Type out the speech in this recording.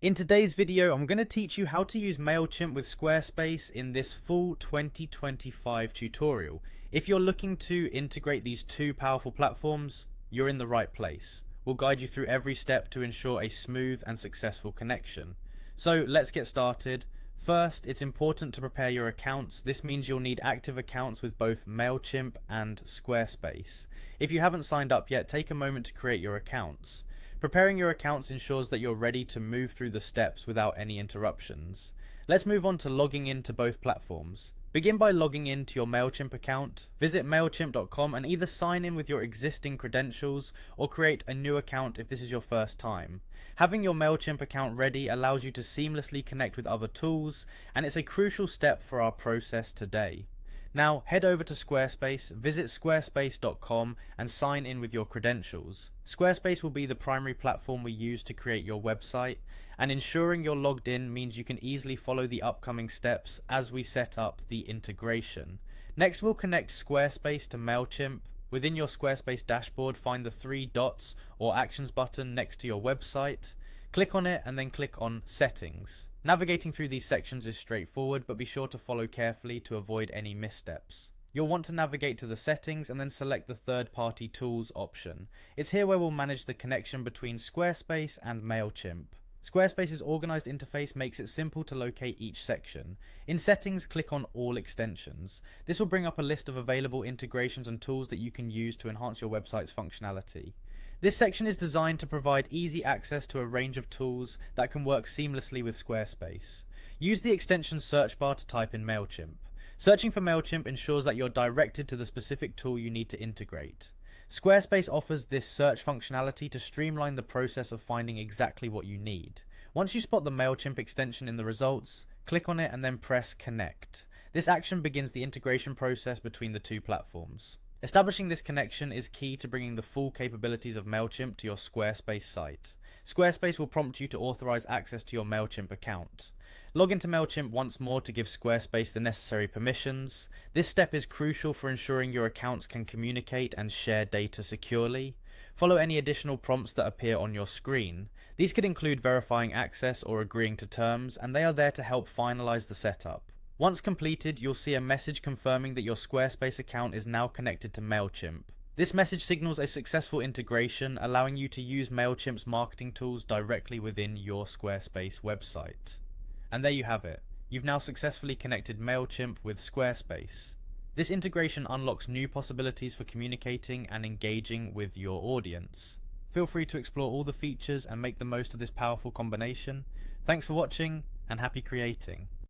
In today's video, I'm going to teach you how to use Mailchimp with Squarespace in this full 2025 tutorial. If you're looking to integrate these two powerful platforms, you're in the right place. We'll guide you through every step to ensure a smooth and successful connection. So let's get started. First, it's important to prepare your accounts. This means you'll need active accounts with both Mailchimp and Squarespace. If you haven't signed up yet, take a moment to create your accounts. Preparing your accounts ensures that you're ready to move through the steps without any interruptions. Let's move on to logging into both platforms. Begin by logging into your Mailchimp account. Visit mailchimp.com and either sign in with your existing credentials or create a new account if this is your first time. Having your Mailchimp account ready allows you to seamlessly connect with other tools, and it's a crucial step for our process today. Now head over to Squarespace, visit squarespace.com and sign in with your credentials. Squarespace will be the primary platform we use to create your website, and ensuring you're logged in means you can easily follow the upcoming steps as we set up the integration. Next, we'll connect Squarespace to Mailchimp. Within your Squarespace dashboard, find the three dots or actions button next to your website. Click on it and then click on Settings. Navigating through these sections is straightforward, but be sure to follow carefully to avoid any missteps. You'll want to navigate to the settings and then select the third-party tools option. It's here where we'll manage the connection between Squarespace and Mailchimp. Squarespace's organized interface makes it simple to locate each section. In settings, click on all extensions. This will bring up a list of available integrations and tools that you can use to enhance your website's functionality. This section is designed to provide easy access to a range of tools that can work seamlessly with Squarespace. Use the extension search bar to type in Mailchimp. Searching for Mailchimp ensures that you're directed to the specific tool you need to integrate. Squarespace offers this search functionality to streamline the process of finding exactly what you need. Once you spot the Mailchimp extension in the results, click on it and then press Connect. This action begins the integration process between the two platforms. Establishing this connection is key to bringing the full capabilities of Mailchimp to your Squarespace site. Squarespace will prompt you to authorize access to your Mailchimp account. Log into Mailchimp once more to give Squarespace the necessary permissions. This step is crucial for ensuring your accounts can communicate and share data securely. Follow any additional prompts that appear on your screen. These could include verifying access or agreeing to terms, and they are there to help finalize the setup. Once completed, you'll see a message confirming that your Squarespace account is now connected to Mailchimp. This message signals a successful integration, allowing you to use Mailchimp's marketing tools directly within your Squarespace website. And there you have it. You've now successfully connected Mailchimp with Squarespace. This integration unlocks new possibilities for communicating and engaging with your audience. Feel free to explore all the features and make the most of this powerful combination. Thanks for watching, and happy creating.